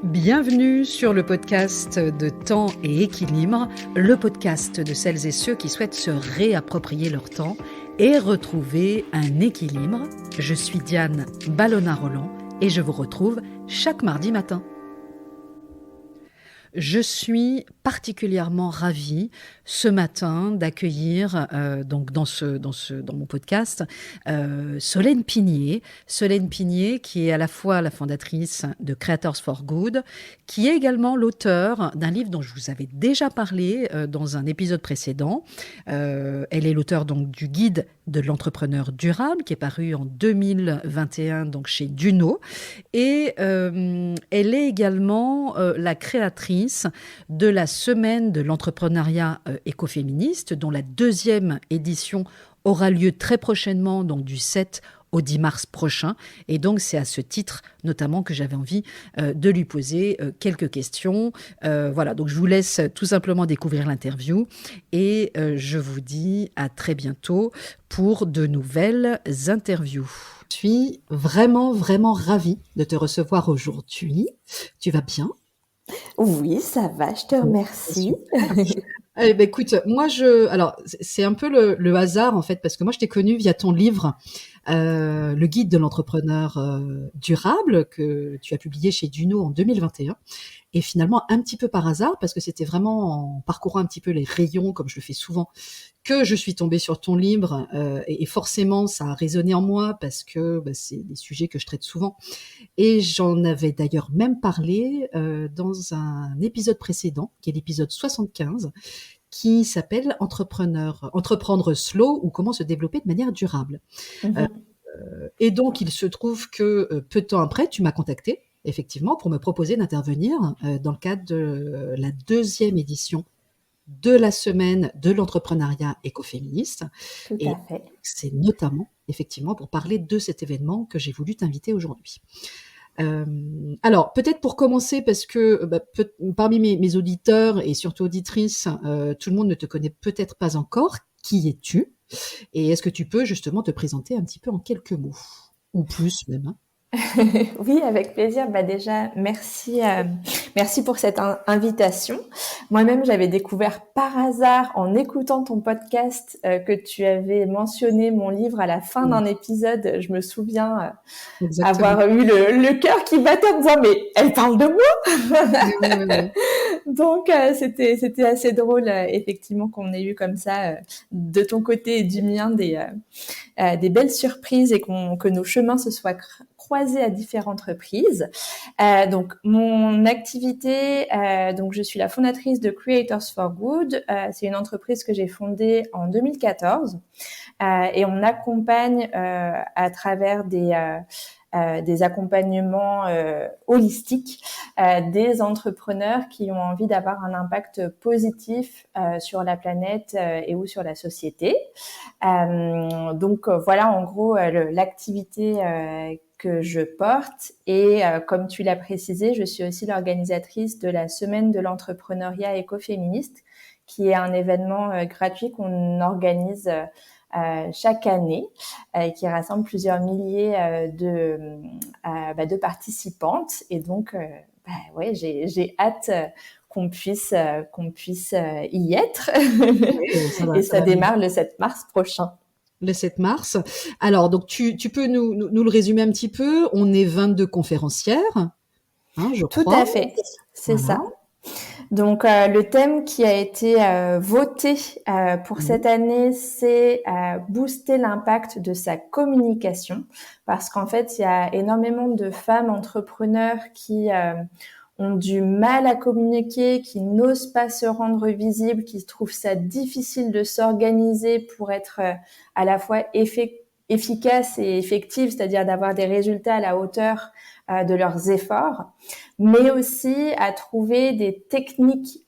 Bienvenue sur le podcast de Temps et Équilibre, le podcast de celles et ceux qui souhaitent se réapproprier leur temps et retrouver un équilibre. Je suis Diane Ballona-Roland et je vous retrouve chaque mardi matin. Je suis particulièrement ravie ce matin d'accueillir dans mon podcast Solène Pinier. Solène Pinier qui est à la fois la fondatrice de Creators for Good, qui est également l'auteur d'un livre dont je vous avais déjà parlé dans un épisode précédent. Elle est l'auteure donc du guide de l'entrepreneur durable qui est paru en 2021 donc chez Duno, et elle est également la créatrice de la semaine de l'entrepreneuriat écoféministe, dont la 2e édition aura lieu très prochainement, donc du 7 au 10 mars prochain. Et donc, c'est à ce titre, notamment, que j'avais envie de lui poser quelques questions. Voilà, donc je vous laisse tout simplement découvrir l'interview et je vous dis à très bientôt pour de nouvelles interviews. Je suis vraiment, vraiment ravie de te recevoir aujourd'hui. Tu vas bien ? Oui, ça va, je te remercie. Eh ben, écoute, moi alors c'est un peu le hasard en fait, parce que moi je t'ai connu via ton livre, le guide de l'entrepreneur durable, que tu as publié chez Duno en 2021. Et finalement, un petit peu par hasard, parce que c'était vraiment en parcourant un petit peu les rayons, comme je le fais souvent, que je suis tombée sur ton livre, et forcément ça a résonné en moi parce que c'est des sujets que je traite souvent. Et j'en avais d'ailleurs même parlé dans un épisode précédent, qui est l'épisode 75, qui s'appelle Entreprendre slow ou comment se développer de manière durable. Et donc, il se trouve que peu de temps après, tu m'as contacté, effectivement, pour me proposer d'intervenir dans le cadre de la 2e édition de la semaine de l'entrepreneuriat écoféministe. Tout Et à fait. c'est notamment, effectivement, pour parler de cet événement que j'ai voulu t'inviter aujourd'hui. Alors, peut-être pour commencer, parce que parmi mes auditeurs et surtout auditrices, tout le monde ne te connaît peut-être pas encore. Qui es-tu ? Et est-ce que tu peux justement te présenter un petit peu en quelques mots ? Ou plus même, hein. Oui, avec plaisir. Déjà, merci pour cette invitation. Moi-même, j'avais découvert par hasard en écoutant ton podcast que tu avais mentionné mon livre à la fin d'un épisode. Je me souviens Exactement. avoir eu le cœur qui battait en me disant mais elle parle de moi. Ouais. Donc c'était assez drôle effectivement qu'on ait eu comme ça de ton côté et du mien des belles surprises et que nos chemins se soient croisés à différentes reprises. Donc mon activité, donc je suis la fondatrice de Creators for Good. C'est une entreprise que j'ai fondée en 2014 et on accompagne à travers des accompagnements holistiques des entrepreneurs qui ont envie d'avoir un impact positif sur la planète et ou sur la société. Donc voilà en gros l'activité que je porte et comme tu l'as précisé, je suis aussi l'organisatrice de la semaine de l'entrepreneuriat écoféministe qui est un événement gratuit qu'on organise chaque année, qui rassemble plusieurs milliers de participantes. Et donc, ouais, j'ai hâte qu'on puisse y être. Oui, Et ça démarre le 7 mars prochain. Le 7 mars. Alors, donc, tu peux nous le résumer un petit peu ? On est 22 conférencières, hein, je Tout crois. à fait, c'est Voilà. ça. Donc, le thème qui a été voté pour cette année, c'est booster l'impact de sa communication. Parce qu'en fait, il y a énormément de femmes entrepreneurs qui ont du mal à communiquer, qui n'osent pas se rendre visibles, qui trouvent ça difficile de s'organiser pour être à la fois efficace et effective, c'est-à-dire d'avoir des résultats à la hauteur de leurs efforts, mais aussi à trouver des techniques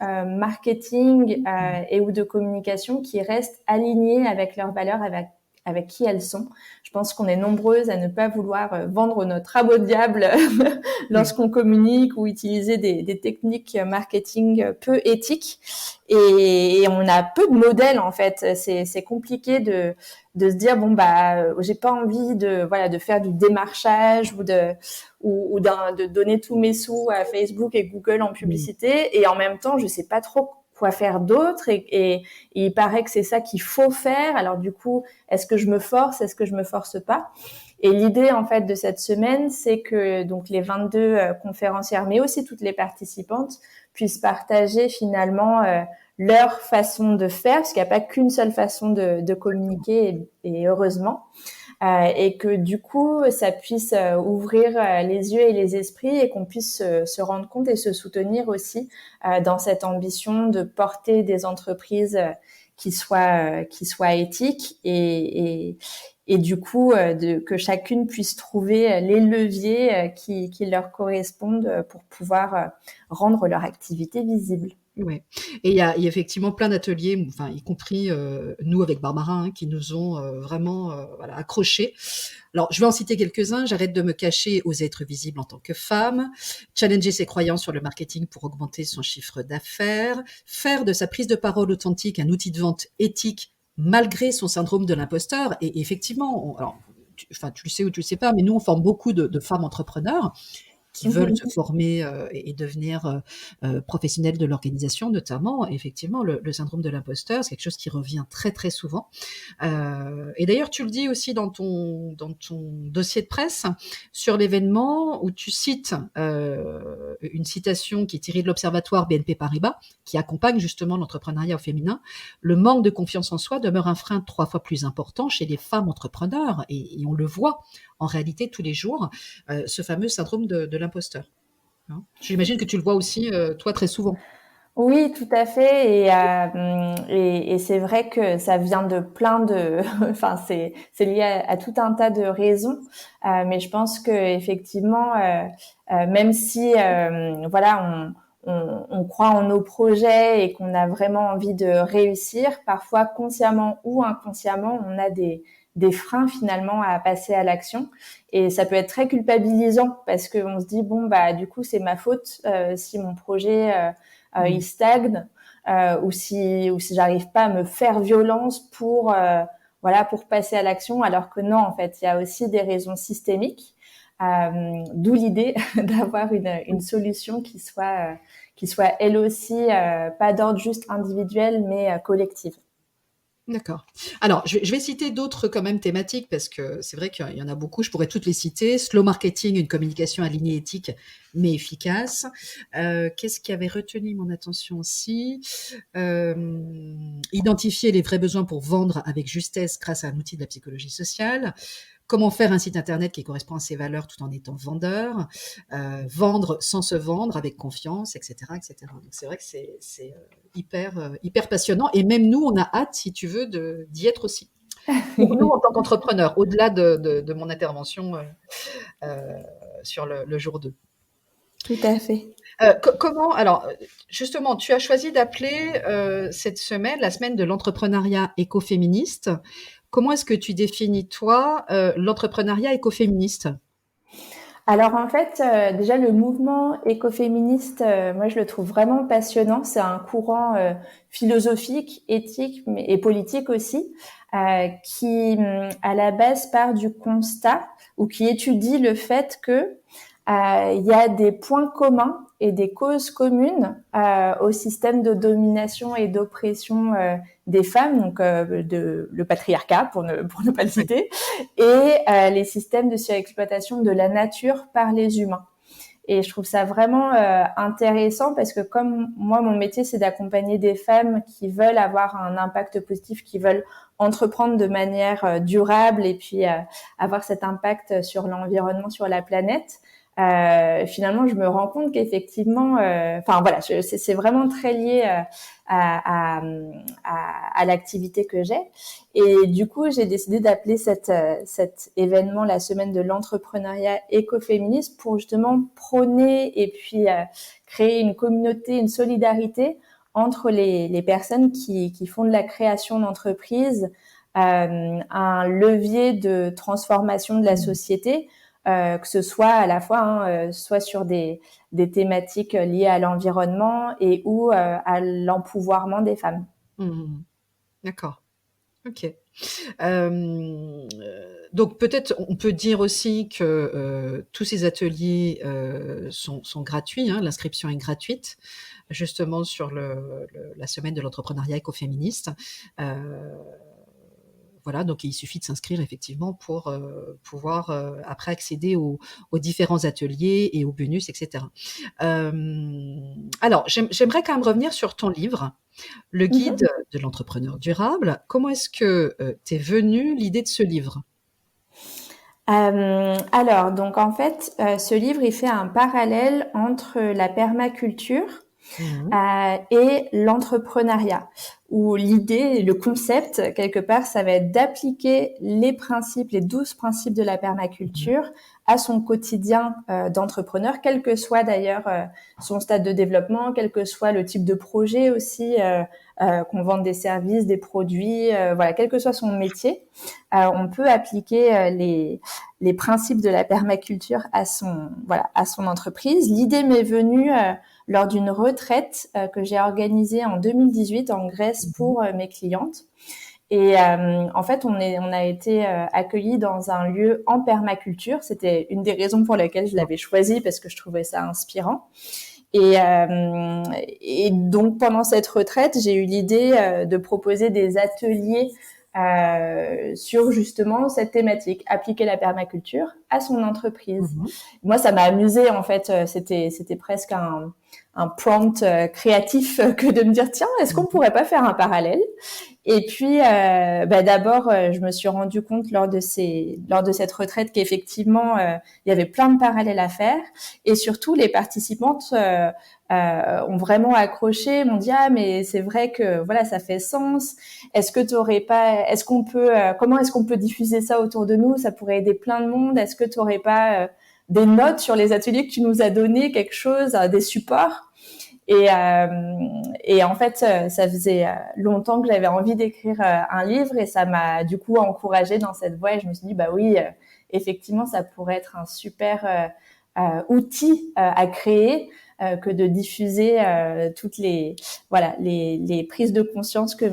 et ou de communication qui restent alignées avec leurs valeurs, avec qui elles sont. Je pense qu'on est nombreuses à ne pas vouloir vendre notre âme au diable lorsqu'on communique ou utiliser des techniques marketing peu éthiques. Et on a peu de modèles en fait. C'est compliqué de se dire bon j'ai pas envie de faire du démarchage ou de donner tous mes sous à Facebook et Google en publicité, et en même temps je sais pas trop quoi faire d'autre, et il paraît que c'est ça qu'il faut faire. Alors du coup, est-ce que je me force, est-ce que je me force pas? Et l'idée en fait de cette semaine, c'est que donc les 22 conférencières, mais aussi toutes les participantes, puissent partager finalement leur façon de faire, parce qu'il n'y a pas qu'une seule façon de communiquer, et heureusement. Et que du coup, ça puisse ouvrir les yeux et les esprits, et qu'on puisse se rendre compte et se soutenir aussi dans cette ambition de porter des entreprises qui soient éthiques, et du coup que chacune puisse trouver les leviers qui leur correspondent pour pouvoir rendre leur activité visible. Ouais. Et il y a effectivement plein d'ateliers, enfin, y compris nous avec Barbara, hein, qui nous ont vraiment voilà, accrochés. Alors, je vais en citer quelques-uns. J'arrête de me cacher, oser être visible en tant que femme, challenger ses croyances sur le marketing pour augmenter son chiffre d'affaires, faire de sa prise de parole authentique un outil de vente éthique malgré son syndrome de l'imposteur. Et effectivement, alors, tu le sais ou tu le sais pas, mais nous, on forme beaucoup de femmes entrepreneurs qui veulent se former et devenir professionnels de l'organisation, notamment. Et effectivement, le syndrome de l'imposteur, c'est quelque chose qui revient très très souvent. Et d'ailleurs, tu le dis aussi dans ton dossier de presse sur l'événement, où tu cites une citation qui est tirée de l'Observatoire BNP Paribas, qui accompagne justement l'entrepreneuriat au féminin. Le manque de confiance en soi demeure un frein 3 fois plus important chez les femmes entrepreneurs, et on le voit en réalité tous les jours, ce fameux syndrome de l'imposteur. Hein. J'imagine que tu le vois aussi, toi, très souvent. Oui, tout à fait. Et c'est vrai que ça vient de plein de, enfin, c'est lié à tout un tas de raisons. Mais je pense que effectivement, même si, voilà, on croit en nos projets et qu'on a vraiment envie de réussir, parfois consciemment ou inconsciemment, on a des freins finalement à passer à l'action. Et ça peut être très culpabilisant, parce qu'on se dit bon du coup c'est ma faute si mon projet il stagne, ou si j'arrive pas à me faire violence pour pour passer à l'action, alors que non, en fait il y a aussi des raisons systémiques, d'où l'idée d'avoir une solution qui soit elle aussi pas d'ordre juste individuel, mais collective. D'accord. Alors, je vais citer d'autres quand même thématiques, parce que c'est vrai qu'il y en a beaucoup. Je pourrais toutes les citer. Slow marketing, une communication alignée, éthique, mais efficace. Qu'est-ce qui avait retenu mon attention aussi? Identifier les vrais besoins pour vendre avec justesse grâce à un outil de la psychologie sociale. Comment faire un site internet qui correspond à ses valeurs tout en étant vendeur, vendre sans se vendre avec confiance, etc., etc. Donc c'est vrai que c'est hyper passionnant, et même nous, on a hâte, si tu veux, d'y être aussi. Pour nous, en tant qu'entrepreneurs, au-delà de mon intervention sur le jour 2. Tout à fait. Comment, alors, justement, tu as choisi d'appeler cette semaine la semaine de l'entrepreneuriat écoféministe. Comment est-ce que tu définis, toi, l'entrepreneuriat écoféministe? Alors en fait, déjà le mouvement écoféministe, moi je le trouve vraiment passionnant. C'est un courant philosophique, éthique et politique aussi, qui à la base part du constat, ou qui étudie le fait que il y a des points communs et des causes communes au système de domination et d'oppression des femmes, donc le patriarcat pour ne pas le citer, et les systèmes de surexploitation de la nature par les humains. Et je trouve ça vraiment intéressant, parce que comme moi, mon métier, c'est d'accompagner des femmes qui veulent avoir un impact positif, qui veulent entreprendre de manière durable, et puis avoir cet impact sur l'environnement, sur la planète. Finalement, je me rends compte qu'effectivement, enfin voilà, c'est vraiment très lié à l'activité que j'ai. Et du coup, j'ai décidé d'appeler cet événement la semaine de l'entrepreneuriat écoféministe, pour justement prôner et puis créer une communauté, une solidarité entre les personnes qui font de la création d'entreprises un levier de transformation de la société, que ce soit à la fois soit sur des thématiques liées à l'environnement et ou à l'empouvoirment des femmes. Mmh. D'accord. Ok. Donc peut-être on peut dire aussi que tous ces ateliers sont gratuits, hein, l'inscription est gratuite, justement sur la semaine de l'entrepreneuriat écoféministe. Euh, voilà, donc il suffit de s'inscrire effectivement pour pouvoir après accéder aux différents ateliers et aux bonus, etc. Alors, j'aimerais quand même revenir sur ton livre, Le Mm-hmm. guide de l'entrepreneur durable. Comment est-ce que t'es venue l'idée de ce livre? Alors, donc en fait, ce livre, il fait un parallèle entre la permaculture Mhm. et l'entrepreneuriat, où l'idée, le concept, quelque part, ça va être d'appliquer les principes, les 12 principes de la permaculture à son quotidien d'entrepreneur, quel que soit d'ailleurs son stade de développement, quel que soit le type de projet aussi, qu'on vende des services, des produits, voilà, quel que soit son métier, on peut appliquer les principes de la permaculture à son entreprise. L'idée m'est venue lors d'une retraite que j'ai organisée en 2018 en Grèce pour mes clientes. Et en fait, on a été accueillis dans un lieu en permaculture. C'était une des raisons pour lesquelles je l'avais choisi parce que je trouvais ça inspirant. Et donc pendant cette retraite, j'ai eu l'idée de proposer des ateliers sur justement cette thématique, appliquer la permaculture à son entreprise. Mhm. Moi, ça m'a amusée en fait. C'était presque un prompt créatif que de me dire tiens, est-ce qu'on pourrait pas faire un parallèle? Et puis, d'abord, je me suis rendu compte lors de cette retraite qu'effectivement, il y avait plein de parallèles à faire. Et surtout, les participantes ont vraiment accroché, m'ont dit ah mais c'est vrai que voilà, ça fait sens. Comment est-ce qu'on peut diffuser ça autour de nous? Ça pourrait aider plein de monde. Est-ce que tu aurais pas des notes sur les ateliers que tu nous as donnés, quelque chose, des supports? Et en fait, ça faisait longtemps que j'avais envie d'écrire un livre et ça m'a du coup encouragée dans cette voie. Et je me suis dit, bah oui, effectivement, ça pourrait être un super outil à créer que de diffuser toutes les prises de conscience que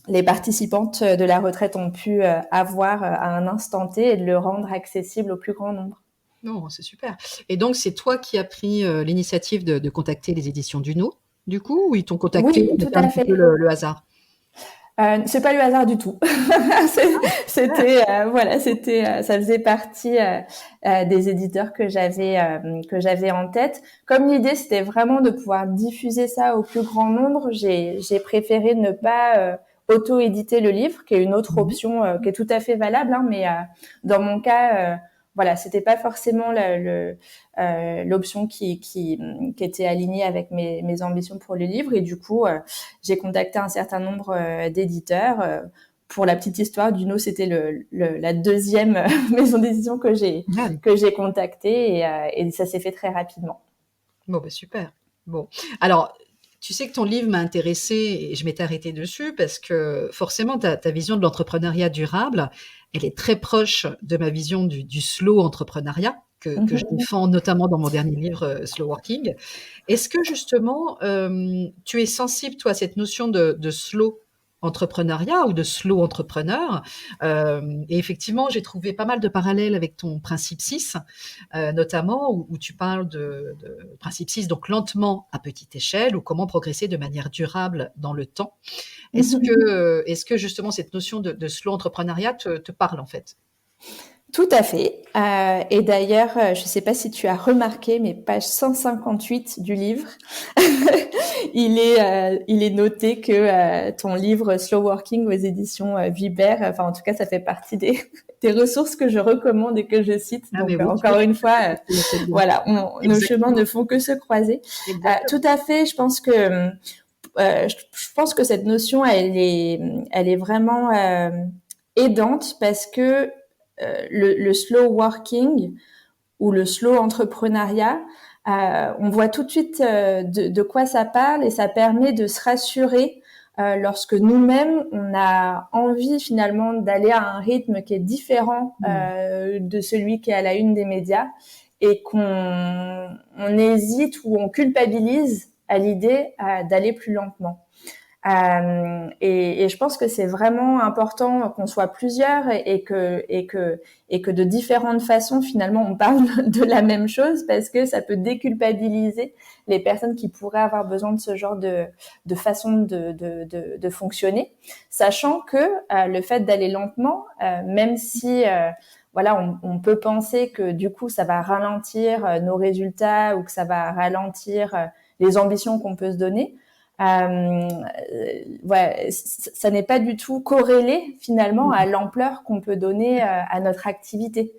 les participantes de la retraite ont pu avoir à un instant T et de le rendre accessible au plus grand nombre. Non, c'est super. Et donc, c'est toi qui as pris l'initiative de contacter les éditions Duno, du coup, ou ils t'ont contacté Oui, tout avec un à petit peu fait. le hasard? C'est pas le hasard du tout. Ça faisait partie des éditeurs que j'avais en tête. Comme l'idée c'était vraiment de pouvoir diffuser ça au plus grand nombre, j'ai préféré ne pas auto-éditer le livre, qui est une autre Mhm. option qui est tout à fait valable, hein, mais dans mon cas, voilà, c'était pas forcément l'option qui était alignée avec mes ambitions pour le livre, et du coup j'ai contacté un certain nombre d'éditeurs. Pour la petite histoire, Duno, c'était la deuxième maison d'édition Génial. que j'ai contactée et ça s'est fait très rapidement. Bon, bah, super. Bon. Alors, tu sais que ton livre m'a intéressée et je m'étais arrêtée dessus parce que forcément, ta vision de l'entrepreneuriat durable, elle est très proche de ma vision du slow entrepreneuriat que je défends notamment dans mon dernier livre, Slow Working. Est-ce que justement, tu es sensible, toi, à cette notion de slow entrepreneuriat ou de slow entrepreneur? Et effectivement, j'ai trouvé pas mal de parallèles avec ton principe 6, notamment où tu parles de principe 6, donc lentement à petite échelle, ou comment progresser de manière durable dans le temps. Est-ce que justement cette notion de slow entrepreneuriat te parle en fait? Tout à fait. Et d'ailleurs, je ne sais pas si tu as remarqué, mais page 158 du livre, il est noté que ton livre Slow Working aux éditions Vibert, enfin en tout cas, ça fait partie des ressources que je recommande et que je cite. Ah mais Donc oui, tu vois, encore une fois, tu l'as fait bien. voilà, nos chemins Exactement, ne font que se croiser. Tout exactement. à fait. Je pense que cette notion, elle est vraiment aidante parce que le slow working ou le slow entrepreneuriat, on voit tout de suite de quoi ça parle et ça permet de se rassurer lorsque nous-mêmes, on a envie finalement d'aller à un rythme qui est différent de celui qui est à la une des médias et qu'on hésite ou on culpabilise à l'idée d'aller plus lentement. Et je pense que c'est vraiment important qu'on soit plusieurs et que de différentes façons finalement on parle de la même chose, parce que ça peut déculpabiliser les personnes qui pourraient avoir besoin de ce genre de façon de fonctionner, sachant que le fait d'aller lentement, même si voilà, on peut penser que du coup ça va ralentir nos résultats ou que ça va ralentir les ambitions qu'on peut se donner. Ouais, ça n'est pas du tout corrélé finalement à l'ampleur qu'on peut donner à notre activité.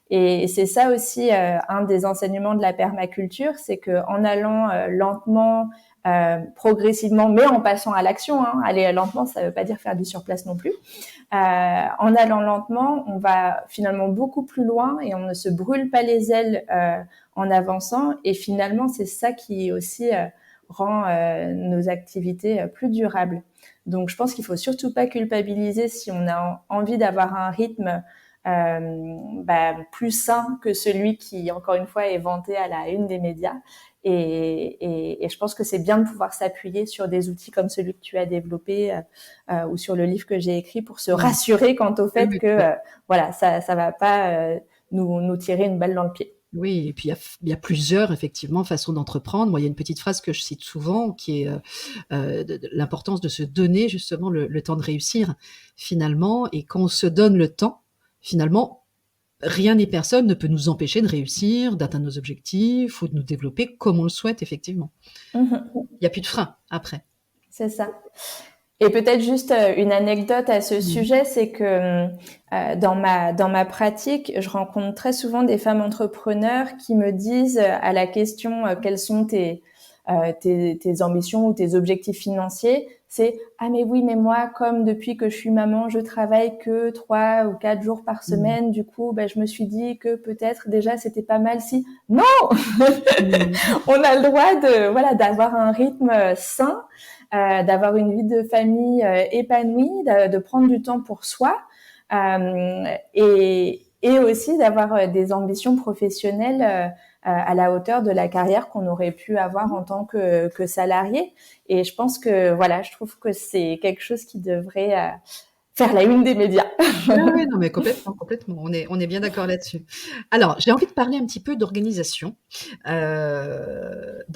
Et c'est ça aussi un des enseignements de la permaculture, c'est que en allant lentement, progressivement, mais en passant à l'action, hein, aller lentement, ça ne veut pas dire faire du surplace non plus. En allant lentement, on va finalement beaucoup plus loin et on ne se brûle pas les ailes en avançant. Et finalement, c'est ça qui aussi rend nos activités plus durables. Donc, je pense qu'il faut surtout pas culpabiliser si on a envie d'avoir un rythme plus sain que celui qui, encore une fois, est vanté à la une des médias. Et je pense que c'est bien de pouvoir s'appuyer sur des outils comme celui que tu as développé ou sur le livre que j'ai écrit pour se rassurer quant au fait que voilà, ça va pas nous tirer une balle dans le pied. Oui, et puis il y a plusieurs, effectivement, façons d'entreprendre. Moi, il y a une petite phrase que je cite souvent qui est de l'importance de se donner justement le temps de réussir, finalement. Et quand on se donne le temps, finalement, rien ni personne ne peut nous empêcher de réussir, d'atteindre nos objectifs ou de nous développer comme on le souhaite, effectivement. Il n'y a plus de frein après. C'est ça. Et peut-être juste une anecdote à ce sujet, c'est que dans ma pratique, je rencontre très souvent des femmes entrepreneurs qui me disent à la question quelles sont tes ambitions ou tes objectifs financiers, c'est ah mais oui, mais moi comme depuis que je suis maman, je travaille que 3 ou 4 jours par semaine, du coup je me suis dit que peut-être déjà c'était pas mal si non on a le droit d'avoir un rythme sain, d'avoir une vie de famille épanouie, de prendre du temps pour soi et aussi d'avoir des ambitions professionnelles à la hauteur de la carrière qu'on aurait pu avoir en tant que salarié. Et je pense que voilà, je trouve que c'est quelque chose qui devrait faire la une des médias. Oui, non, mais complètement. On est bien d'accord là-dessus. Alors, j'ai envie de parler un petit peu d'organisation. Dans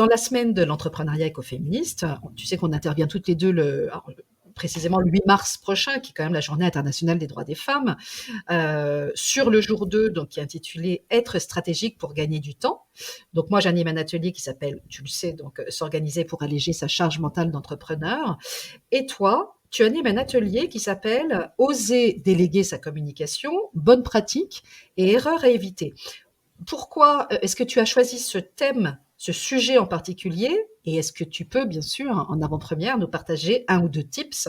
la semaine de l'entrepreneuriat écoféministe, tu sais qu'on intervient toutes les deux précisément le 8 mars prochain, qui est quand même la journée internationale des droits des femmes, sur le jour 2, donc, qui est intitulé « Être stratégique pour gagner du temps ». Donc moi, j'anime un atelier qui s'appelle, tu le sais, donc s'organiser pour alléger sa charge mentale d'entrepreneur. Et toi, tu animes un atelier qui s'appelle « Oser déléguer sa communication, bonnes pratiques et erreurs à éviter ». Pourquoi est-ce que tu as choisi ce thème, ce sujet en particulier? Et est-ce que tu peux, bien sûr, en avant-première, nous partager 1 ou 2 tips,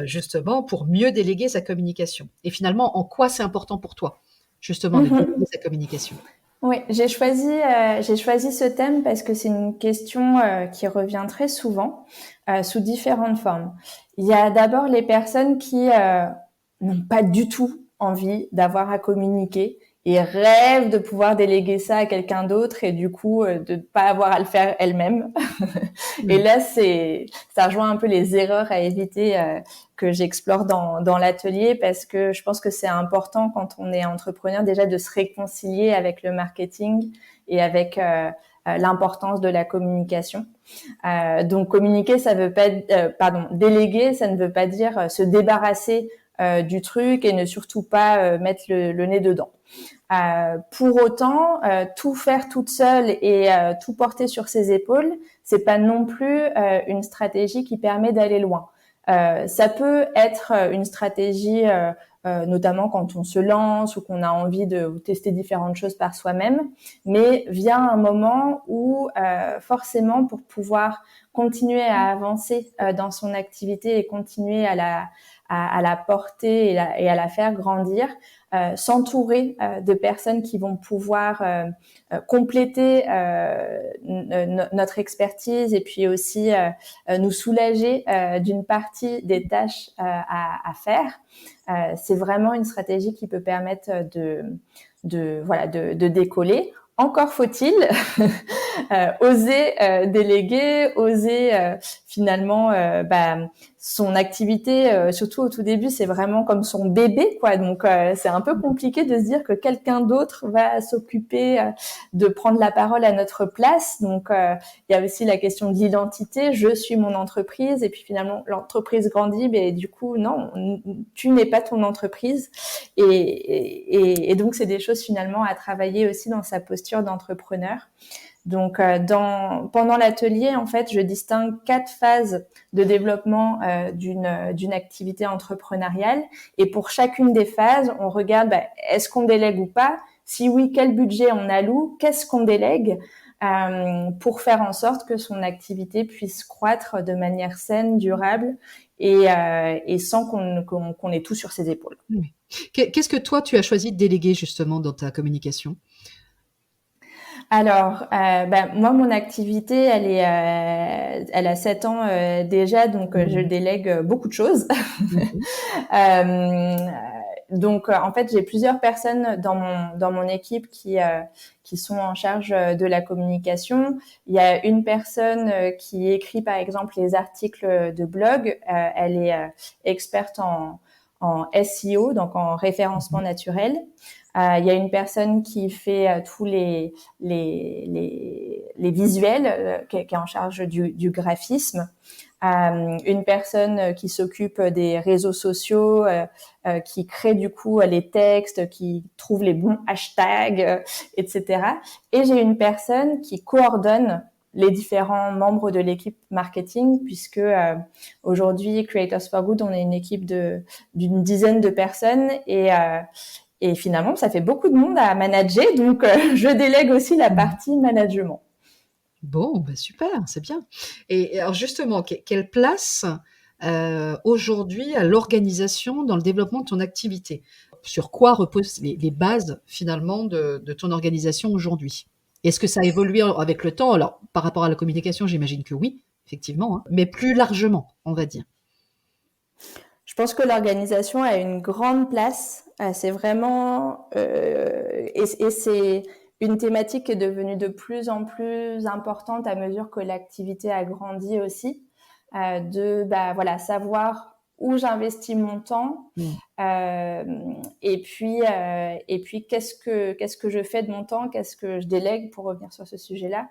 justement, pour mieux déléguer sa communication? Et finalement, en quoi c'est important pour toi, justement, de déléguer sa communication? Oui, j'ai choisi ce thème parce que c'est une question qui revient très souvent sous différentes formes. Il y a d'abord les personnes qui n'ont pas du tout envie d'avoir à communiquer et rêvent de pouvoir déléguer ça à quelqu'un d'autre et du coup de ne pas avoir à le faire elles-mêmes. Et là, ça rejoint un peu les erreurs à éviter que j'explore dans l'atelier, parce que je pense que c'est important quand on est entrepreneur déjà de se réconcilier avec le marketing et avec l'importance de la communication. Donc communiquer, ça veut pas, déléguer, ça ne veut pas dire se débarrasser du truc et ne surtout pas mettre le nez dedans. Pour autant, tout faire toute seule et tout porter sur ses épaules, c'est pas non plus une stratégie qui permet d'aller loin. Ça peut être une stratégie, notamment quand on se lance ou qu'on a envie de tester différentes choses par soi-même, mais vient un moment où forcément, pour pouvoir continuer à avancer dans son activité et continuer à à la porter et à la faire grandir, s'entourer de personnes qui vont pouvoir compléter notre expertise et puis aussi nous soulager d'une partie des tâches à faire. C'est vraiment une stratégie qui peut permettre de décoller. Encore faut-il oser déléguer, oser finalement son activité, surtout au tout début, c'est vraiment comme son bébé, quoi. Donc c'est un peu compliqué de se dire que quelqu'un d'autre va s'occuper de prendre la parole à notre place. Donc il y a aussi la question de l'identité. Je suis mon entreprise, et puis finalement l'entreprise grandit, mais du coup non, tu n'es pas ton entreprise. Et donc c'est des choses finalement à travailler aussi dans sa posture d'entrepreneur. Donc, pendant l'atelier, en fait, je distingue 4 phases de développement d'une activité entrepreneuriale. Et pour chacune des phases, on regarde est-ce qu'on délègue ou pas? Si oui, quel budget on alloue? Qu'est-ce qu'on délègue? Pour faire en sorte que son activité puisse croître de manière saine, durable et sans qu'on ait tout sur ses épaules. Oui. Qu'est-ce que toi, tu as choisi de déléguer justement dans ta communication? Alors, moi, mon activité, elle a 7 ans déjà, donc je délègue beaucoup de choses. Donc, en fait, j'ai plusieurs personnes dans mon équipe qui sont en charge de la communication. Il y a une personne qui écrit, par exemple, les articles de blog. Elle est experte en SEO, donc en référencement naturel. Il y a une personne qui fait tous les visuels, qui est en charge du graphisme. Une personne qui s'occupe des réseaux sociaux, qui crée du coup les textes, qui trouve les bons hashtags, etc. Et j'ai une personne qui coordonne les différents membres de l'équipe marketing, puisque aujourd'hui, Creators for Good, on est une équipe d'une dizaine de personnes et finalement, ça fait beaucoup de monde à manager, donc je délègue aussi la partie management. Bon, super, c'est bien. Et alors justement, quelle place aujourd'hui à l'organisation dans le développement de ton activité? Sur quoi reposent les bases finalement de ton organisation aujourd'hui? Est-ce que ça a évolué avec le temps? Alors, par rapport à la communication, j'imagine que oui, effectivement, hein, mais plus largement, on va dire. Je pense que l'organisation a une grande place. C'est vraiment et c'est une thématique qui est devenue de plus en plus importante à mesure que l'activité a grandi aussi. Savoir où j'investis mon temps et puis qu'est-ce que je fais de mon temps, qu'est-ce que je délègue, pour revenir sur ce sujet-là,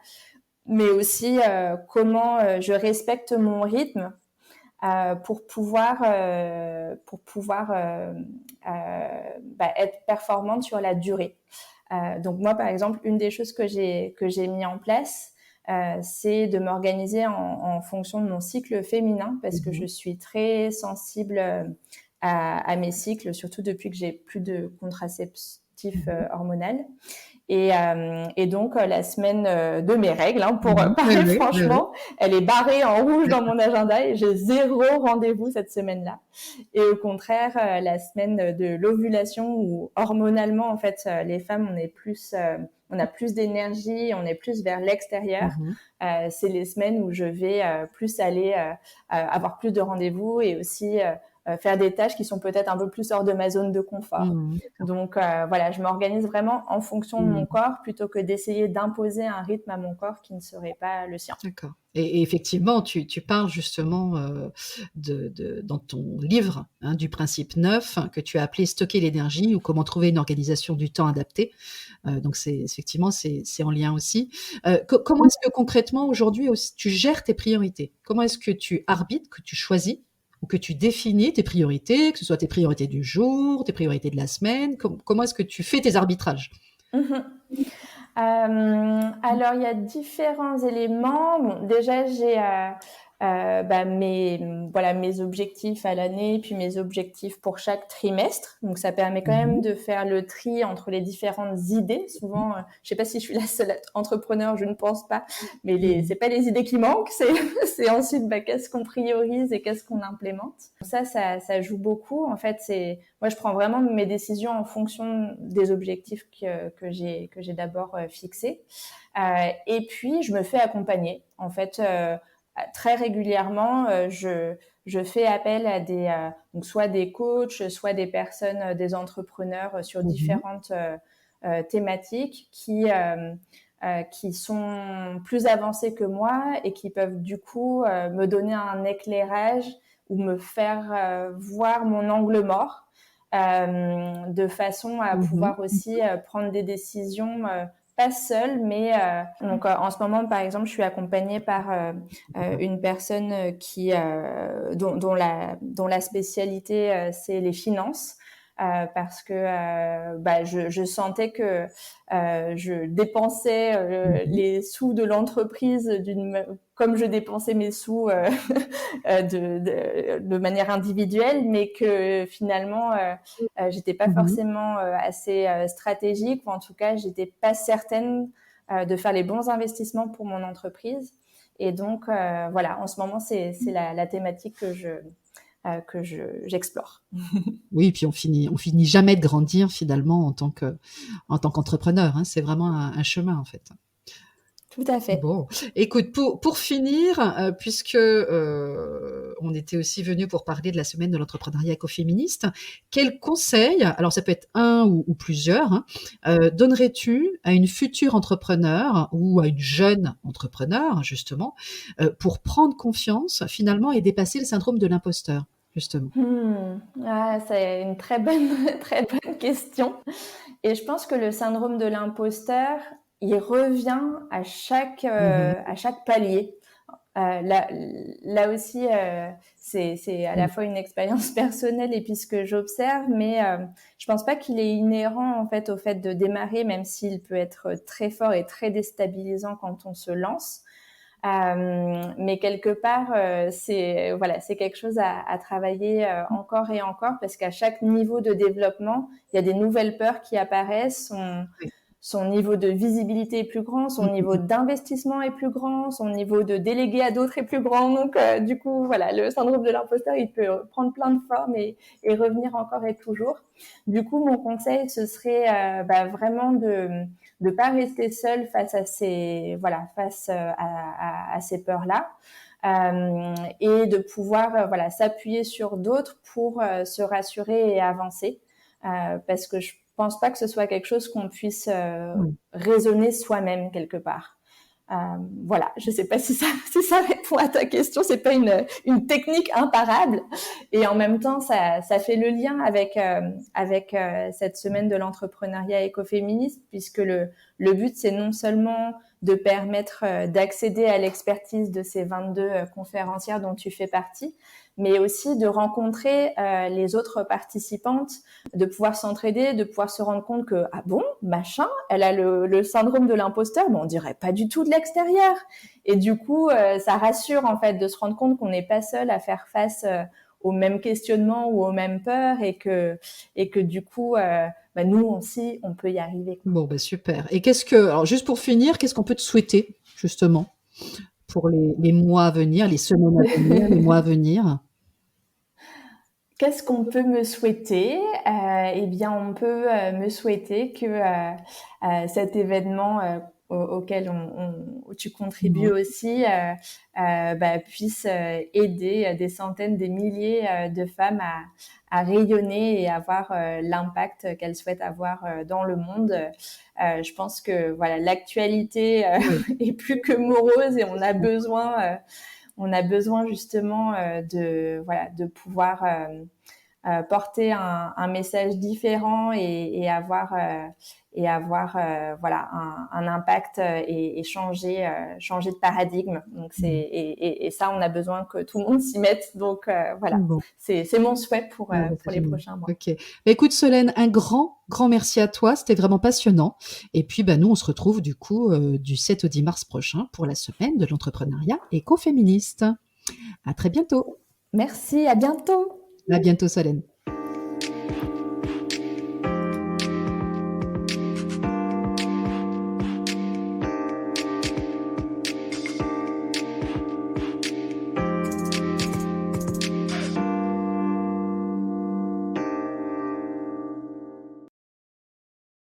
mais aussi comment je respecte mon rythme pour pouvoir être performante sur la durée. Donc moi, par exemple, une des choses que j'ai mis en place, c'est de m'organiser en fonction de mon cycle féminin, parce que je suis très sensible à mes cycles, surtout depuis que j'ai plus de contraceptif hormonal. Et donc, la semaine de mes règles, pour parler franchement, elle est barrée en rouge dans mon agenda et j'ai 0 rendez-vous cette semaine-là. Et au contraire, la semaine de l'ovulation, où hormonalement, en fait, les femmes, on a plus d'énergie, on est plus vers l'extérieur. C'est les semaines où je vais plus aller avoir plus de rendez-vous et aussi faire des tâches qui sont peut-être un peu plus hors de ma zone de confort. Donc je m'organise vraiment en fonction de mon corps, plutôt que d'essayer d'imposer un rythme à mon corps qui ne serait pas le sien. D'accord. Et effectivement, tu parles justement dans ton livre du principe 9 que tu as appelé stocker l'énergie, ou comment trouver une organisation du temps adaptée. Donc effectivement, c'est en lien aussi. Comment est-ce que concrètement aujourd'hui tu gères tes priorités? Comment est-ce que tu arbitres, que tu choisis ou que tu définis tes priorités, que ce soit tes priorités du jour, tes priorités de la semaine? Comment est-ce que tu fais tes arbitrages? Alors, il y a différents éléments. Bon, déjà, mes objectifs à l'année, puis mes objectifs pour chaque trimestre. Donc ça permet quand même Mhm. de faire le tri entre les différentes idées. Souvent, je sais pas si je suis la seule entrepreneur, je ne pense pas, mais Mhm. c'est pas les idées qui manquent, c'est ensuite qu'est-ce qu'on priorise et qu'est-ce qu'on implémente. Ça joue beaucoup. En fait, moi je prends vraiment mes décisions en fonction des objectifs que j'ai d'abord fixés. Et puis je me fais accompagner. En fait, très régulièrement, je fais appel à donc soit des coachs, soit des personnes, des entrepreneurs sur Mhm. différentes thématiques qui sont plus avancés que moi et qui peuvent du coup me donner un éclairage ou me faire voir mon angle mort de façon à Mhm. pouvoir aussi prendre des décisions pas seule, mais donc en ce moment, par exemple, je suis accompagnée par une personne dont la spécialité c'est les finances. Parce que je sentais que je dépensais Mhm. les sous de l'entreprise comme je dépensais mes sous de manière individuelle, mais que finalement j'étais pas Mhm. forcément assez stratégique, ou en tout cas j'étais pas certaine de faire les bons investissements pour mon entreprise. Et donc voilà, en ce moment c'est la thématique j'explore. Oui, puis on finit jamais de grandir finalement en tant qu'entrepreneur, hein. C'est vraiment un chemin en fait. Tout à fait. Bon, écoute, pour finir, puisque on était aussi venu pour parler de la semaine de l'entrepreneuriat écoféministe, quel conseil, alors ça peut être un ou plusieurs, hein, donnerais-tu à une future entrepreneur ou à une jeune entrepreneur, justement, pour prendre confiance finalement et dépasser le syndrome de l'imposteur, justement? C'est une très bonne, très bonne question. Et je pense que le syndrome de l'imposteur, il revient Mhm. à chaque palier. Là, là aussi, c'est à la fois une expérience personnelle et puis ce que j'observe, mais je pense pas qu'il est inhérent en fait au fait de démarrer, même s'il peut être très fort et très déstabilisant quand on se lance. Mais quelque part, c'est quelque chose à travailler encore et encore parce qu'à chaque niveau de développement, il y a des nouvelles peurs qui apparaissent. Oui. Son niveau de visibilité est plus grand, son niveau Mhm. d'investissement est plus grand, son niveau de déléguer à d'autres est plus grand. Donc, du coup, voilà, le syndrome de l'imposteur, il peut prendre plein de formes et revenir encore et toujours. Du coup, mon conseil, ce serait vraiment de pas rester seul face à ces peurs-là. Et de pouvoir s'appuyer sur d'autres pour se rassurer et avancer parce que je pense pas que ce soit quelque chose qu'on puisse Oui. raisonner soi-même quelque part. Euh, voilà, je sais pas si ça répond à ta question. C'est pas une technique imparable, et en même temps, ça fait le lien avec cette semaine de l'entrepreneuriat écoféministe, puisque le but c'est non seulement de permettre d'accéder à l'expertise de ces 22 conférencières dont tu fais partie, mais aussi de rencontrer les autres participantes, de pouvoir s'entraider, de pouvoir se rendre compte que ah bon, machin, elle a le syndrome de l'imposteur, mais on dirait pas du tout de l'extérieur. Et du coup, ça rassure en fait de se rendre compte qu'on n'est pas seul à faire face aux mêmes questionnements ou aux mêmes peurs, et que du coup, nous aussi, on peut y arriver, quoi. Bon, bah super. Et alors juste pour finir, qu'est-ce qu'on peut te souhaiter, justement, pour les mois à venir, les semaines à venir, les mois à venir? Qu'est-ce qu'on peut me souhaiter? Eh bien, on peut me souhaiter que cet événement auquel où tu contribues Ouais. aussi puisse aider des centaines, des milliers de femmes à rayonner et avoir l'impact qu'elles souhaitent avoir dans le monde. Je pense que voilà, l'actualité Oui. est plus que morose, et on a besoin justement de pouvoir porter un message différent et avoir un impact et changer de paradigme. Donc Mmh. et ça, on a besoin que tout le monde s'y mette. Donc voilà, Bon, c'est mon souhait bah, c'est pour les génial. prochains mois. OK. Bah, écoute Solène, un grand merci à toi, c'était vraiment passionnant et puis, bah, nous on se retrouve du coup, du 7 au 10 mars prochain pour la semaine de l'entrepreneuriat écoféministe. À très bientôt. Merci, à bientôt. À bientôt, Solène.